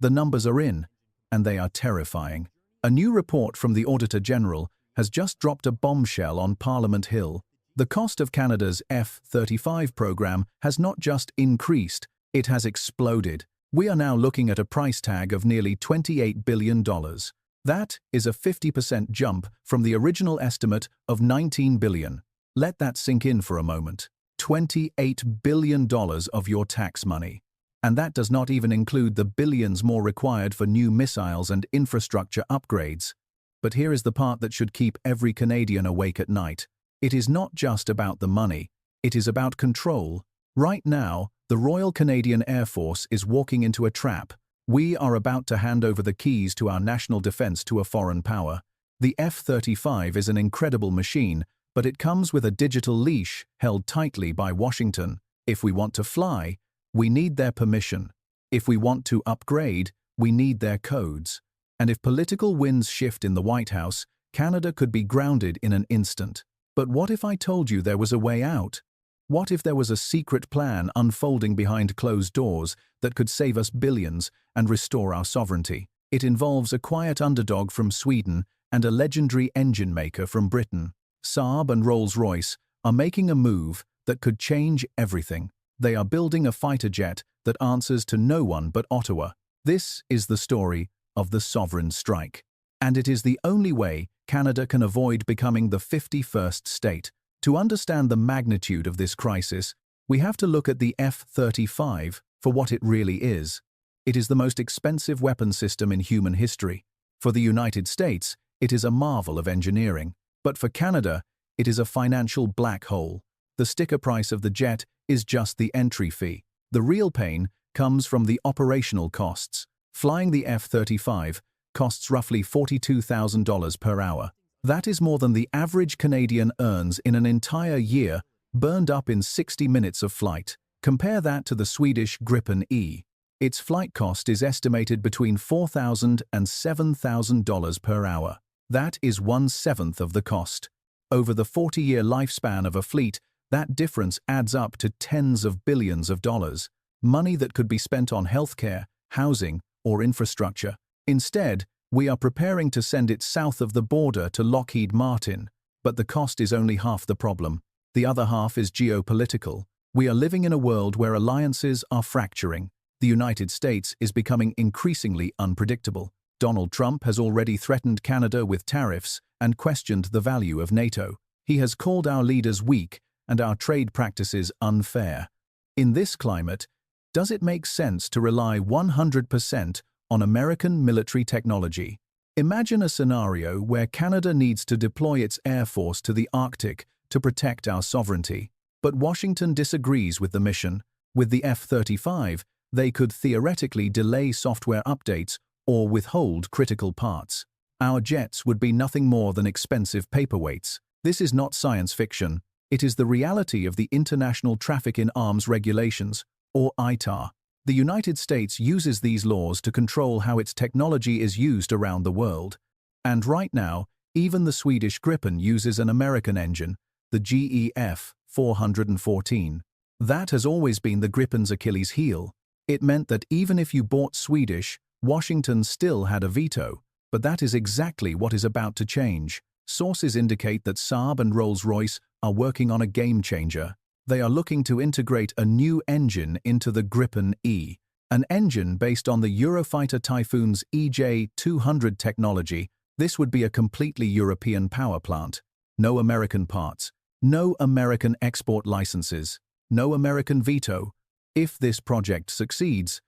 The numbers are in, and they are terrifying. A new report from the Auditor General has just dropped a bombshell on Parliament Hill. The cost of Canada's F-35 program has not just increased, it has exploded. We are now looking at a price tag of nearly $28 billion. That is a 50% jump from the original estimate of $19 billion. Let that sink in for a moment. $28 billion of your tax money. And that does not even include the billions more required for new missiles and infrastructure upgrades. But here is the part that should keep every Canadian awake at night. It is not just about the money, it is about control. Right now, the Royal Canadian Air Force is walking into a trap. We are about to hand over the keys to our national defense to a foreign power. The F-35 is an incredible machine, but it comes with a digital leash held tightly by Washington. If we want to fly, we need their permission. If we want to upgrade, we need their codes. And if political winds shift in the White House, Canada could be grounded in an instant. But what if I told you there was a way out? What if there was a secret plan unfolding behind closed doors that could save us billions and restore our sovereignty? It involves a quiet underdog from Sweden and a legendary engine maker from Britain. Saab and Rolls-Royce are making a move that could change everything. They are building a fighter jet that answers to no one but Ottawa. This is the story of the sovereign strike. And it is the only way Canada can avoid becoming the 51st state. To understand the magnitude of this crisis, we have to look at the F-35 for what it really is. It is the most expensive weapon system in human history. For the United States, it is a marvel of engineering. But for Canada, it is a financial black hole. The sticker price of the jet is just the entry fee. The real pain comes from the operational costs. Flying the F-35 costs roughly $42,000 per hour. That is more than the average Canadian earns in an entire year, burned up in 60 minutes of flight. Compare that to the Swedish Gripen E. Its flight cost is estimated between $4,000 and $7,000 per hour. That is 1/7 of the cost. Over the 40-year lifespan of a fleet, that difference adds up to tens of billions of dollars, money that could be spent on healthcare, housing, or infrastructure. Instead, we are preparing to send it south of the border to Lockheed Martin, but the cost is only half the problem. The other half is geopolitical. We are living in a world where alliances are fracturing. The United States is becoming increasingly unpredictable. Donald Trump has already threatened Canada with tariffs and questioned the value of NATO. He has called our leaders weak and our trade practices unfair. In this climate, does it make sense to rely 100% on American military technology? Imagine a scenario where Canada needs to deploy its air force to the Arctic to protect our sovereignty. But Washington disagrees with the mission. With the F-35, they could theoretically delay software updates or withhold critical parts. Our jets would be nothing more than expensive paperweights. This is not science fiction. It is the reality of the International Traffic in Arms Regulations, or ITAR. The United States uses these laws to control how its technology is used around the world. And right now, even the Swedish Gripen uses an American engine, the GE F-414. That has always been the Gripen's Achilles heel. It meant that even if you bought Swedish, Washington still had a veto. But that is exactly what is about to change. Sources indicate that Saab and Rolls-Royce are working on a game-changer. They are looking to integrate a new engine into the Gripen E, an engine based on the Eurofighter Typhoon's EJ-200 technology. This would be a completely European power plant. No American parts, no American export licenses, no American veto. If this project succeeds,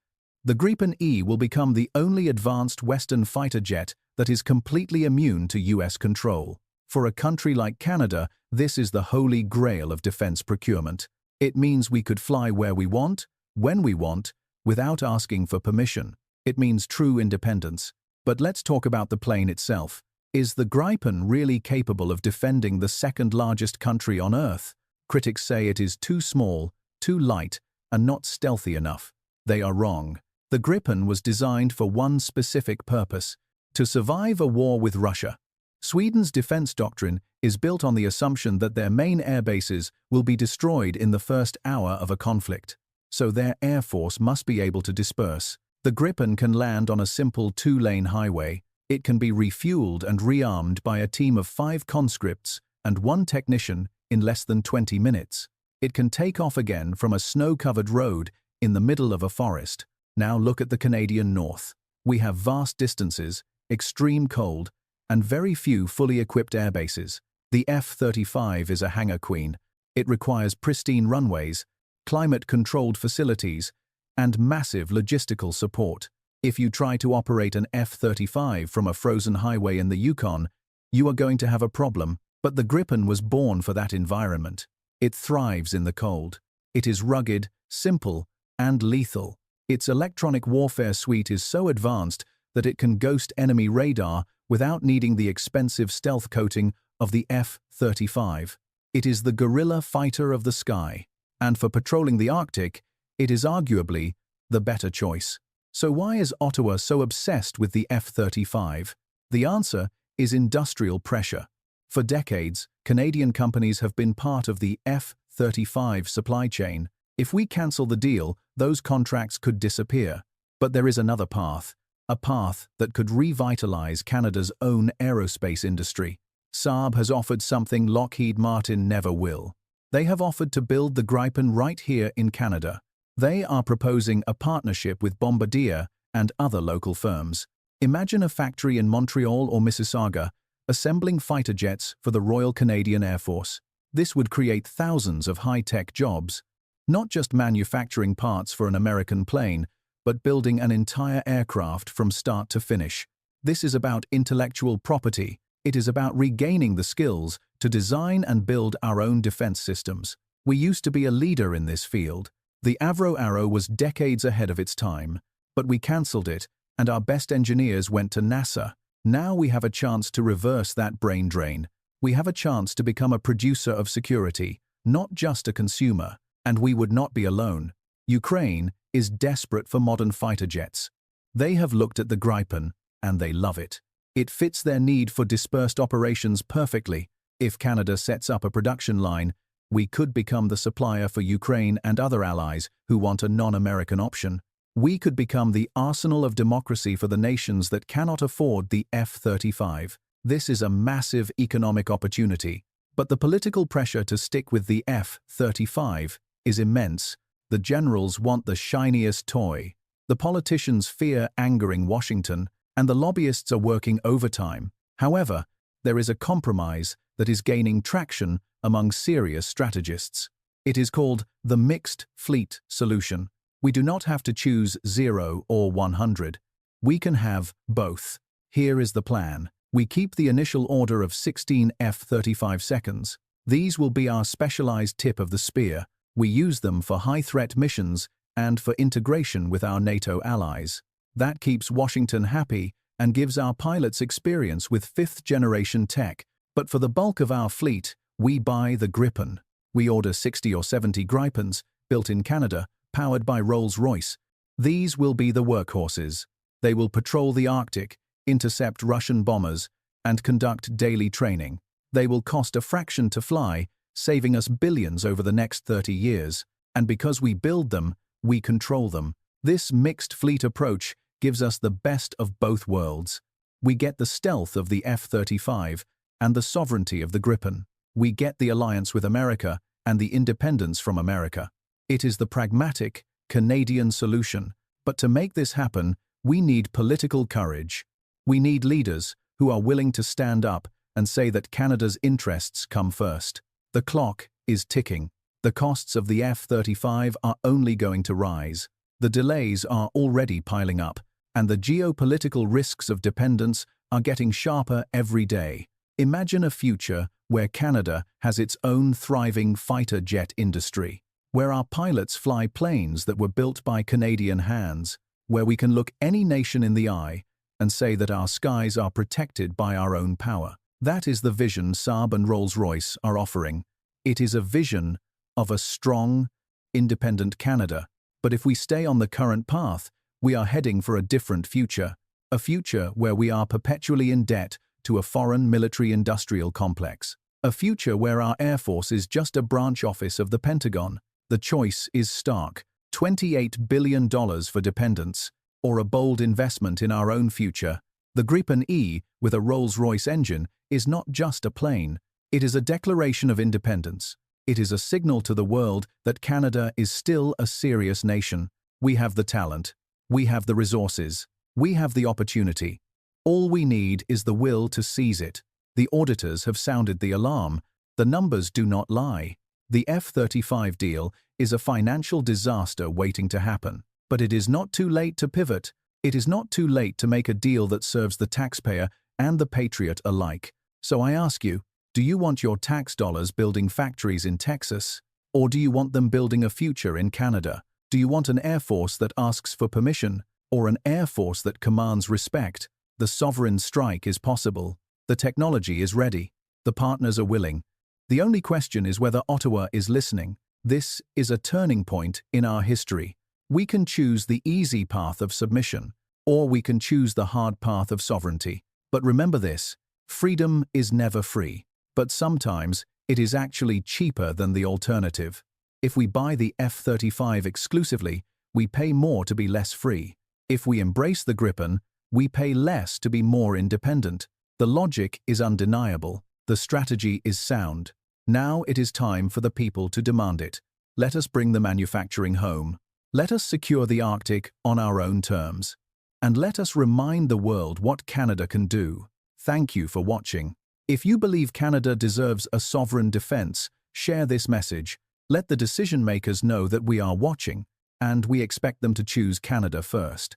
the Gripen E will become the only advanced Western fighter jet that is completely immune to US control. For a country like Canada, this is the holy grail of defense procurement. It means we could fly where we want, when we want, without asking for permission. It means true independence. But let's talk about the plane itself. Is the Gripen really capable of defending the second largest country on Earth? Critics say it is too small, too light, and not stealthy enough. They are wrong. The Gripen was designed for one specific purpose: to survive a war with Russia. Sweden's defense doctrine is built on the assumption that their main air bases will be destroyed in the first hour of a conflict. So their air force must be able to disperse. The Gripen can land on a simple 2-lane highway. It can be refueled and rearmed by a team of 5 conscripts and 1 technician in less than 20 minutes. It can take off again from a snow-covered road in the middle of a forest. Now look at the Canadian North. We have vast distances, extreme cold, and very few fully equipped airbases. The F-35 is a hangar queen. It requires pristine runways, climate-controlled facilities, and massive logistical support. If you try to operate an F-35 from a frozen highway in the Yukon, you are going to have a problem. But the Gripen was born for that environment. It thrives in the cold. It is rugged, simple, and lethal. Its electronic warfare suite is so advanced that it can ghost enemy radar without needing the expensive stealth coating of the F-35. It is the guerrilla fighter of the sky. And for patrolling the Arctic, it is arguably the better choice. So why is Ottawa so obsessed with the F-35? The answer is industrial pressure. For decades, Canadian companies have been part of the F-35 supply chain. If we cancel the deal, those contracts could disappear. But there is another path, a path that could revitalize Canada's own aerospace industry. Saab has offered something Lockheed Martin never will. They have offered to build the Gripen right here in Canada. They are proposing a partnership with Bombardier and other local firms. Imagine a factory in Montreal or Mississauga assembling fighter jets for the Royal Canadian Air Force. This would create thousands of high-tech jobs, not just manufacturing parts for an American plane, but building an entire aircraft from start to finish. This is about intellectual property. It is about regaining the skills to design and build our own defense systems. We used to be a leader in this field. The Avro Arrow was decades ahead of its time, but we cancelled it, and our best engineers went to NASA. Now we have a chance to reverse that brain drain. We have a chance to become a producer of security, not just a consumer, and we would not be alone. Ukraine is desperate for modern fighter jets. They have looked at the Gripen, and they love it. It fits their need for dispersed operations perfectly. If Canada sets up a production line, we could become the supplier for Ukraine and other allies who want a non-American option. We could become the arsenal of democracy for the nations that cannot afford the F-35. This is a massive economic opportunity, but the political pressure to stick with the F-35 is immense. The generals want the shiniest toy. The politicians fear angering Washington, and the lobbyists are working overtime. However, there is a compromise that is gaining traction among serious strategists. It is called the mixed fleet solution. We do not have to choose 0 or 100. We can have both. Here is the plan. We keep the initial order of 16 F-35 seconds. These will be our specialized tip of the spear. We use them for high-threat missions and for integration with our NATO allies. That keeps Washington happy and gives our pilots experience with 5th-generation tech. But for the bulk of our fleet, we buy the Gripen. We order 60 or 70 Gripens, built in Canada, powered by Rolls-Royce. These will be the workhorses. They will patrol the Arctic, intercept Russian bombers, and conduct daily training. They will cost a fraction to fly, saving us billions over the next 30 years. And because we build them, we control them. This mixed fleet approach gives us the best of both worlds. We get the stealth of the F-35 and the sovereignty of the Gripen. We get the alliance with America and the independence from America. It is the pragmatic, Canadian solution. But to make this happen, we need political courage. We need leaders who are willing to stand up and say that Canada's interests come first. The clock is ticking. The costs of the F-35 are only going to rise. The delays are already piling up, and the geopolitical risks of dependence are getting sharper every day. Imagine a future where Canada has its own thriving fighter jet industry, where our pilots fly planes that were built by Canadian hands, where we can look any nation in the eye and say that our skies are protected by our own power. That is the vision Saab and Rolls-Royce are offering. It is a vision of a strong, independent Canada. But if we stay on the current path, we are heading for a different future, a future where we are perpetually in debt to a foreign military-industrial complex, a future where our Air Force is just a branch office of the Pentagon. The choice is stark: $28 billion for dependence or a bold investment in our own future. The Gripen E, with a Rolls-Royce engine, is not just a plane. It is a declaration of independence. It is a signal to the world that Canada is still a serious nation. We have the talent. We have the resources. We have the opportunity. All we need is the will to seize it. The auditors have sounded the alarm. The numbers do not lie. The F-35 deal is a financial disaster waiting to happen. But it is not too late to pivot. It is not too late to make a deal that serves the taxpayer and the patriot alike. So I ask you, do you want your tax dollars building factories in Texas? Or do you want them building a future in Canada? Do you want an air force that asks for permission? Or an air force that commands respect? The sovereign strike is possible. The technology is ready. The partners are willing. The only question is whether Ottawa is listening. This is a turning point in our history. We can choose the easy path of submission, or we can choose the hard path of sovereignty. But remember this, freedom is never free, but sometimes it is actually cheaper than the alternative. If we buy the F-35 exclusively, we pay more to be less free. If we embrace the Gripen, we pay less to be more independent. The logic is undeniable. The strategy is sound. Now it is time for the people to demand it. Let us bring the manufacturing home. Let us secure the Arctic on our own terms. And let us remind the world what Canada can do. Thank you for watching. If you believe Canada deserves a sovereign defense, share this message. Let the decision makers know that we are watching, and we expect them to choose Canada first.